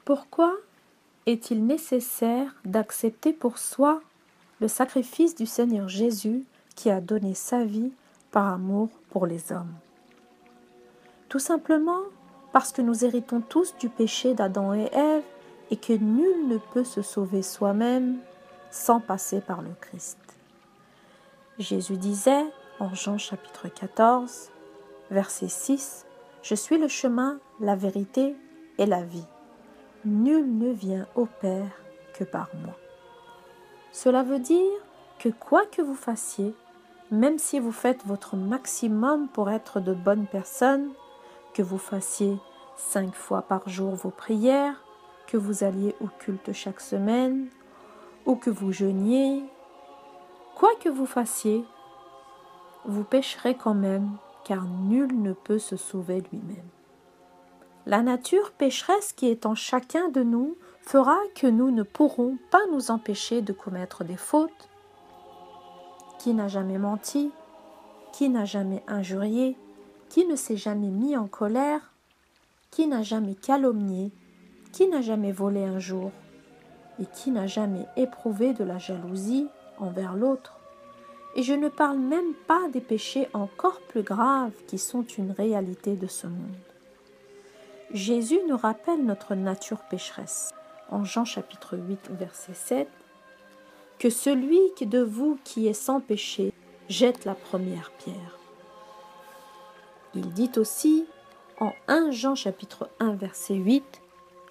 Pourquoi est-il nécessaire d'accepter pour soi le sacrifice du Seigneur Jésus qui a donné sa vie par amour pour les hommes? Tout simplement parce que nous héritons tous du péché d'Adam et Ève et que nul ne peut se sauver soi-même sans passer par le Christ. Jésus disait en Jean chapitre 14, verset 6, « Je suis le chemin, la vérité et la vie. Nul ne vient au Père que par moi. » Cela veut dire que quoi que vous fassiez, même si vous faites votre maximum pour être de bonnes personnes, que vous fassiez 5 fois par jour vos prières, que vous alliez au culte chaque semaine, ou que vous jeûniez, quoi que vous fassiez, vous pécherez quand même, car nul ne peut se sauver lui-même. La nature pécheresse qui est en chacun de nous fera que nous ne pourrons pas nous empêcher de commettre des fautes. Qui n'a jamais menti? Qui n'a jamais injurié? Qui ne s'est jamais mis en colère? Qui n'a jamais calomnié? Qui n'a jamais volé un jour? Et qui n'a jamais éprouvé de la jalousie envers l'autre? Et je ne parle même pas des péchés encore plus graves qui sont une réalité de ce monde. Jésus nous rappelle notre nature pécheresse. En Jean chapitre 8, verset 7, « Que celui de vous qui est sans péché jette la première pierre. » Il dit aussi en 1 Jean chapitre 1, verset 8,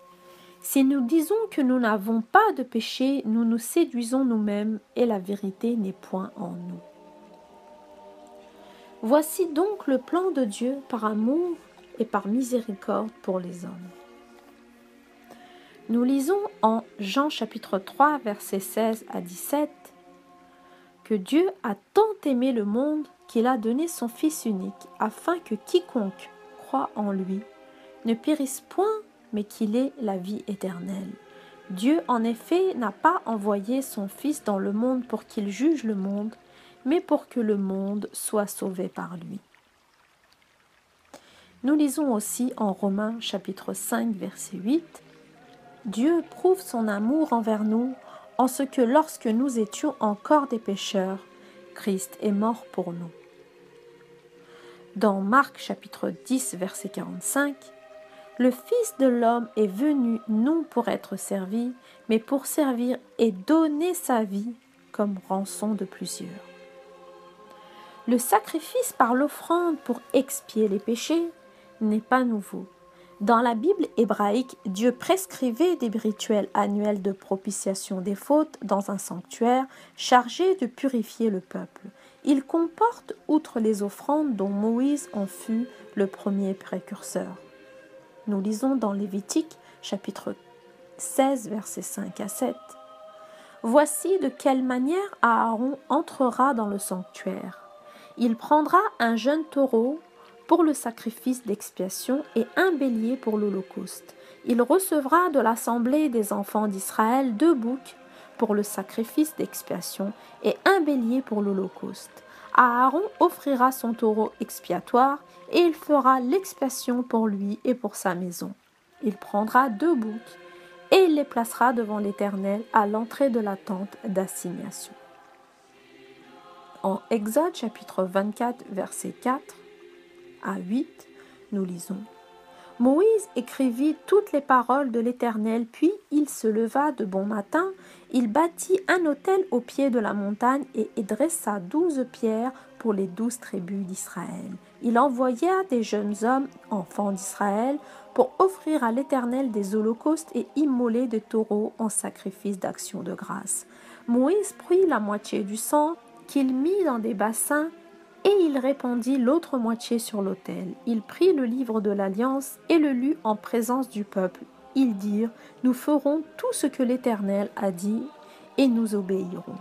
« Si nous disons que nous n'avons pas de péché, nous nous séduisons nous-mêmes et la vérité n'est point en nous. » Voici donc le plan de Dieu par amour et par miséricorde pour les hommes. Nous lisons en Jean chapitre 3, versets 16 à 17, que Dieu a tant aimé le monde qu'il a donné son Fils unique, afin que quiconque croit en lui ne périsse point, mais qu'il ait la vie éternelle. Dieu, en effet, n'a pas envoyé son Fils dans le monde pour qu'il juge le monde, mais pour que le monde soit sauvé par lui. Nous lisons aussi en Romains chapitre 5, verset 8, « Dieu prouve son amour envers nous en ce que lorsque nous étions encore des pécheurs, Christ est mort pour nous. » Dans Marc chapitre 10, verset 45, « Le Fils de l'homme est venu non pour être servi, mais pour servir et donner sa vie comme rançon de plusieurs. » Le sacrifice par l'offrande pour expier les péchés n'est pas nouveau. Dans la Bible hébraïque, Dieu prescrivait des rituels annuels de propitiation des fautes dans un sanctuaire chargé de purifier le peuple. Il comporte, outre les offrandes dont Moïse en fut le premier précurseur. Nous lisons dans Lévitique, chapitre 16, versets 5 à 7. « Voici de quelle manière Aaron entrera dans le sanctuaire. Il prendra un jeune taureau pour le sacrifice d'expiation et un bélier pour l'holocauste. Il recevra de l'assemblée des enfants d'Israël 2 boucs pour le sacrifice d'expiation et un bélier pour l'holocauste. Aaron offrira son taureau expiatoire et il fera l'expiation pour lui et pour sa maison. Il prendra 2 boucs et il les placera devant l'Éternel à l'entrée de la tente d'assignation. » En Exode chapitre 24, versets 4 à 8, nous lisons « Moïse écrivit toutes les paroles de l'Éternel, puis il se leva de bon matin, il bâtit un autel au pied de la montagne et y dressa 12 pierres pour les 12 tribus d'Israël. Il envoya des jeunes hommes, enfants d'Israël, pour offrir à l'Éternel des holocaustes et immoler des taureaux en sacrifice d'action de grâce. Moïse prit la moitié du sang qu'il mit dans des bassins et il répandit l'autre moitié sur l'autel. Il prit le livre de l'Alliance et le lut en présence du peuple. Ils dirent, « Nous ferons tout ce que l'Éternel a dit et nous obéirons. »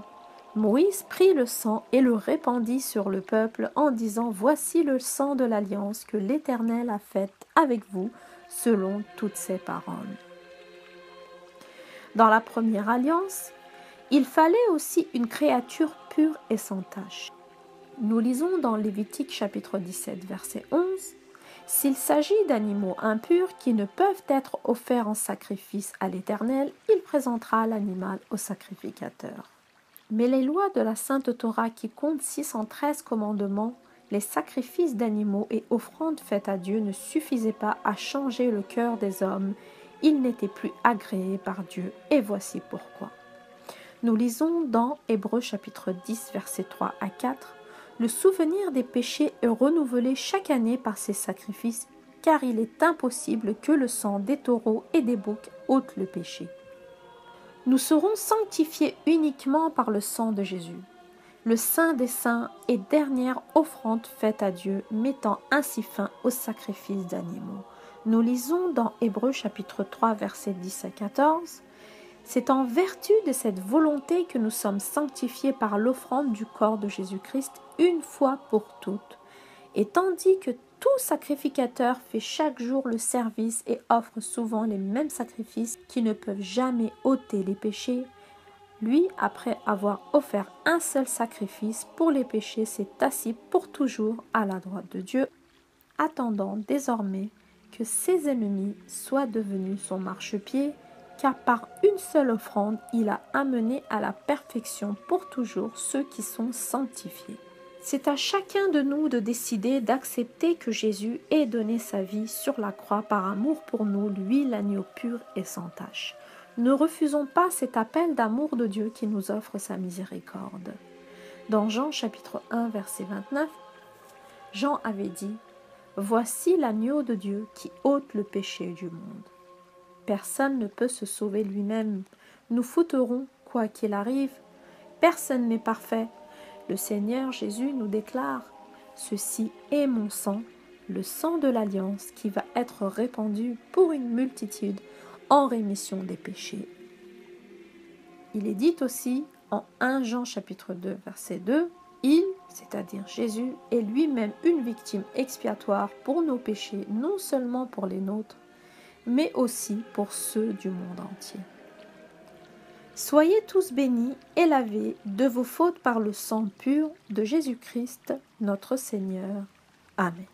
Moïse prit le sang et le répandit sur le peuple en disant, « Voici le sang de l'Alliance que l'Éternel a faite avec vous selon toutes ses paroles. » Dans la première alliance, il fallait aussi une créature pure et sans tache. Nous lisons dans Lévitique chapitre 17, verset 11, S'il s'agit d'animaux impurs qui ne peuvent être offerts en sacrifice à l'Éternel, il présentera l'animal au sacrificateur. Mais les lois de la Sainte Torah qui comptent 613 commandements, les sacrifices d'animaux et offrandes faites à Dieu ne suffisaient pas à changer le cœur des hommes. Ils n'étaient plus agréés par Dieu, et voici pourquoi. Nous lisons dans Hébreux chapitre 10, versets 3 à 4, « Le souvenir des péchés est renouvelé chaque année par ces sacrifices, car il est impossible que le sang des taureaux et des boucs ôte le péché. » Nous serons sanctifiés uniquement par le sang de Jésus, le Saint des Saints et dernière offrande faite à Dieu, mettant ainsi fin au sacrifice d'animaux. Nous lisons dans Hébreux chapitre 3, versets 10 à 14, « C'est en vertu de cette volonté que nous sommes sanctifiés par l'offrande du corps de Jésus-Christ une fois pour toutes. Et tandis que tout sacrificateur fait chaque jour le service et offre souvent les mêmes sacrifices qui ne peuvent jamais ôter les péchés, lui, après avoir offert un seul sacrifice pour les péchés, s'est assis pour toujours à la droite de Dieu, attendant désormais que ses ennemis soient devenus son marchepied, car par une seule offrande, il a amené à la perfection pour toujours ceux qui sont sanctifiés. » C'est à chacun de nous de décider d'accepter que Jésus ait donné sa vie sur la croix par amour pour nous, lui l'agneau pur et sans tache. Ne refusons pas cet appel d'amour de Dieu qui nous offre sa miséricorde. Dans Jean chapitre 1, verset 29, Jean avait dit « Voici l'agneau de Dieu qui ôte le péché du monde. » Personne ne peut se sauver lui-même. Nous fouterons, quoi qu'il arrive. Personne n'est parfait. Le Seigneur Jésus nous déclare « Ceci est mon sang, le sang de l'alliance qui va être répandu pour une multitude en rémission des péchés. » Il est dit aussi en 1 Jean chapitre 2 verset 2 « Il, c'est-à-dire Jésus, est lui-même une victime expiatoire pour nos péchés, non seulement pour les nôtres, mais aussi pour ceux du monde entier. » Soyez tous bénis et lavés de vos fautes par le sang pur de Jésus-Christ, notre Seigneur. Amen.